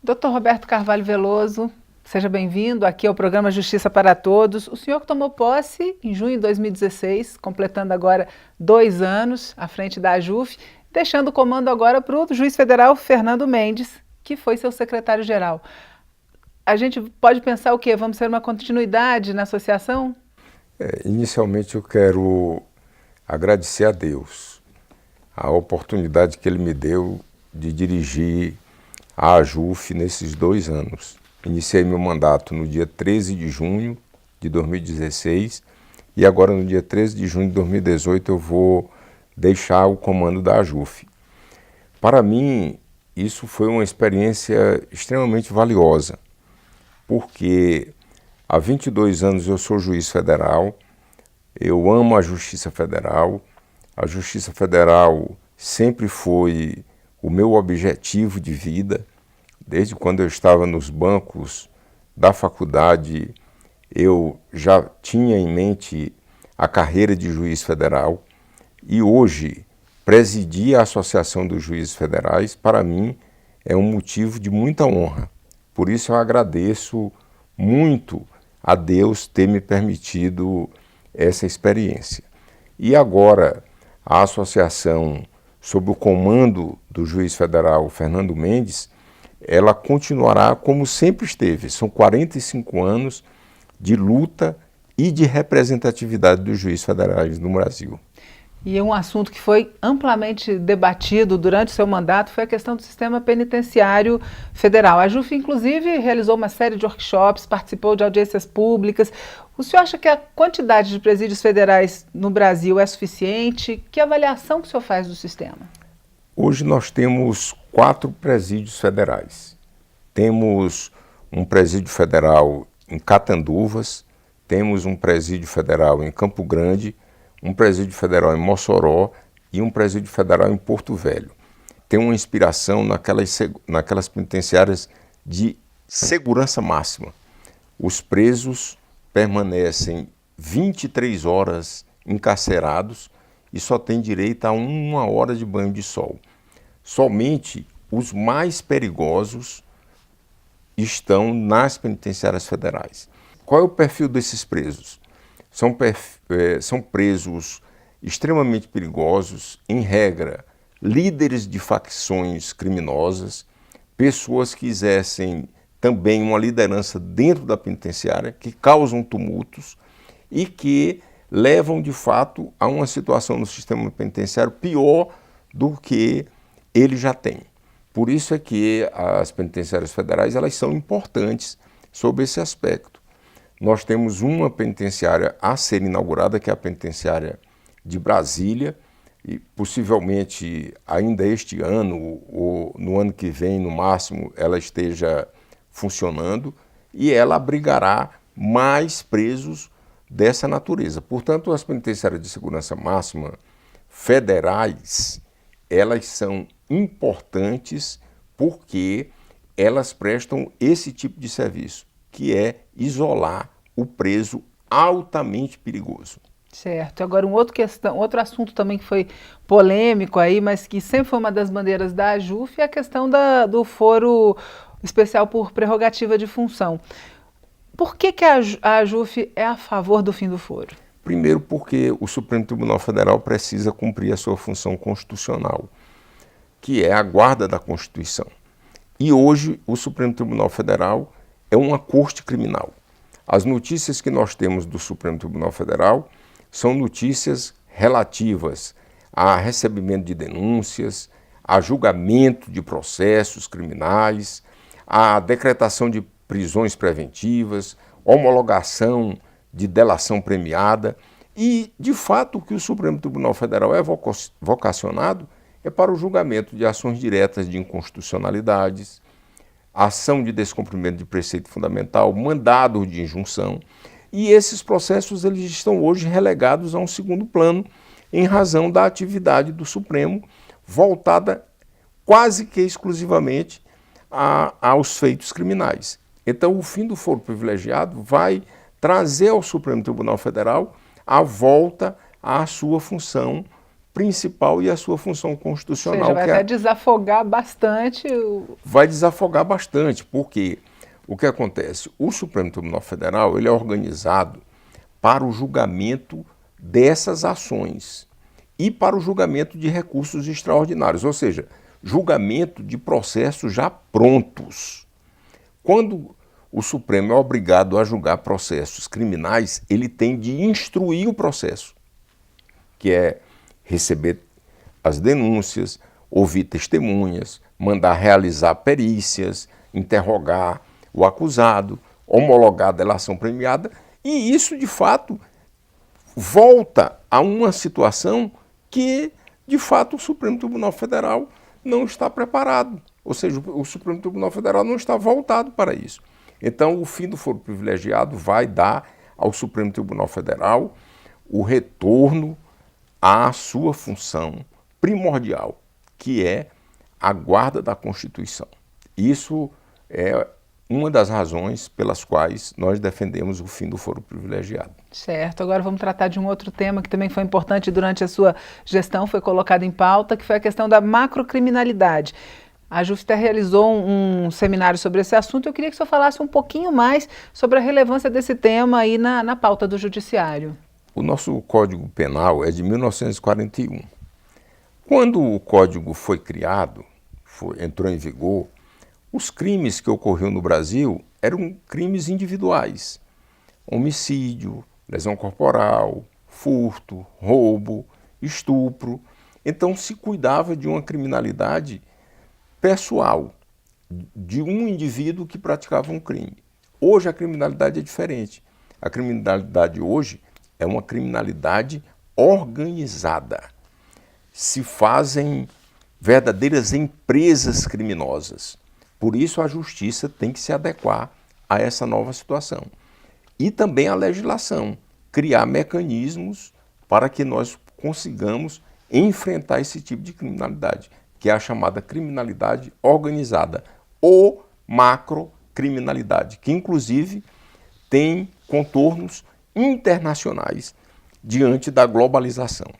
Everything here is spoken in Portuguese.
Dr. Roberto Carvalho Veloso, seja bem-vindo aqui ao programa Justiça para Todos. O senhor que tomou posse em junho de 2016, completando agora 2 anos à frente da AJUF, deixando o comando agora para o juiz federal Fernando Mendes, que foi seu secretário-geral. A gente pode pensar o quê? Vamos ter uma continuidade na associação? Inicialmente eu quero agradecer a Deus a oportunidade que Ele me deu de dirigir a AJUF nesses 2 anos. Iniciei meu mandato no dia 13 de junho de 2016 e agora no dia 13 de junho de 2018 eu vou deixar o comando da AJUF. Para mim, isso foi uma experiência extremamente valiosa, porque há 22 anos eu sou juiz federal, eu amo a Justiça Federal. A Justiça Federal sempre foi o meu objetivo de vida. Desde quando eu estava nos bancos da faculdade, eu já tinha em mente a carreira de juiz federal e hoje presidir a Associação dos Juízes Federais, para mim, é um motivo de muita honra. Por isso eu agradeço muito a Deus ter me permitido essa experiência. E agora, a associação, sob o comando do juiz federal Fernando Mendes, ela continuará como sempre esteve. São 45 anos de luta e de representatividade dos juízes federais no Brasil. E um assunto que foi amplamente debatido durante o seu mandato foi a questão do sistema penitenciário federal. A AJUF, inclusive, realizou uma série de workshops, participou de audiências públicas. O senhor acha que a quantidade de presídios federais no Brasil é suficiente? Que avaliação que o senhor faz do sistema? Hoje nós temos 4 presídios federais. Temos um presídio federal em Catanduvas, temos um presídio federal em Campo Grande, um presídio federal em Mossoró e um presídio federal em Porto Velho. Tem uma inspiração naquelas penitenciárias de segurança máxima. Os presos permanecem 23 horas encarcerados e só têm direito a 1 hora de banho de sol. Somente os mais perigosos estão nas penitenciárias federais. Qual é o perfil desses presos? São presos extremamente perigosos, em regra, líderes de facções criminosas, pessoas que exercem também uma liderança dentro da penitenciária, que causam tumultos e que levam, de fato, a uma situação no sistema penitenciário pior do que ele já tem. Por isso é que as penitenciárias federais elas são importantes sob esse aspecto. Nós temos uma penitenciária a ser inaugurada, que é a penitenciária de Brasília, e possivelmente ainda este ano ou no ano que vem, no máximo, ela esteja funcionando e ela abrigará mais presos dessa natureza. Portanto, as penitenciárias de segurança máxima federais, elas são importantes porque elas prestam esse tipo de serviço, que é isolar o preso altamente perigoso. Certo. Agora, outro assunto também que foi polêmico aí, mas que sempre foi uma das bandeiras da AJUF, é a questão do foro especial por prerrogativa de função. Por que a AJUF é a favor do fim do foro? Primeiro, porque o Supremo Tribunal Federal precisa cumprir a sua função constitucional, que é a guarda da Constituição. E hoje o Supremo Tribunal Federal é uma corte criminal. As notícias que nós temos do Supremo Tribunal Federal são notícias relativas a recebimento de denúncias, a julgamento de processos criminais, a decretação de prisões preventivas, homologação de delação premiada e, de fato, o que o Supremo Tribunal Federal é vocacionado é para o julgamento de ações diretas de inconstitucionalidades, ação de descumprimento de preceito fundamental, mandado de injunção, e esses processos eles estão hoje relegados a um segundo plano em razão da atividade do Supremo voltada quase que exclusivamente aos feitos criminais. Então, o fim do foro privilegiado vai trazer ao Supremo Tribunal Federal a volta à sua função principal e a sua função constitucional. Ou seja, vai até desafogar bastante Vai desafogar bastante, porque o que acontece? O Supremo Tribunal Federal ele é organizado para o julgamento dessas ações e para o julgamento de recursos extraordinários, ou seja, julgamento de processos já prontos. Quando o Supremo é obrigado a julgar processos criminais, ele tem de instruir o processo, que é receber as denúncias, ouvir testemunhas, mandar realizar perícias, interrogar o acusado, homologar a delação premiada, e isso, de fato, volta a uma situação que, de fato, o Supremo Tribunal Federal não está preparado. Ou seja, o Supremo Tribunal Federal não está voltado para isso. Então, o fim do foro privilegiado vai dar ao Supremo Tribunal Federal o retorno à sua função primordial, que é a guarda da Constituição. Isso é uma das razões pelas quais nós defendemos o fim do foro privilegiado. Certo, agora vamos tratar de um outro tema que também foi importante durante a sua gestão, foi colocado em pauta, que foi a questão da macrocriminalidade. A JUF realizou um seminário sobre esse assunto. Eu queria que o senhor falasse um pouquinho mais sobre a relevância desse tema aí na pauta do Judiciário. O nosso Código Penal é de 1941. Quando o Código foi criado, entrou em vigor, os crimes que ocorriam no Brasil eram crimes individuais. Homicídio, lesão corporal, furto, roubo, estupro. Então se cuidava de uma criminalidade pessoal, de um indivíduo que praticava um crime. Hoje a criminalidade é diferente. A criminalidade hoje é uma criminalidade organizada. Se fazem verdadeiras empresas criminosas. Por isso a justiça tem que se adequar a essa nova situação. E também a legislação, criar mecanismos para que nós consigamos enfrentar esse tipo de criminalidade, que é a chamada criminalidade organizada, ou macrocriminalidade, que inclusive tem contornos internacionais diante da globalização.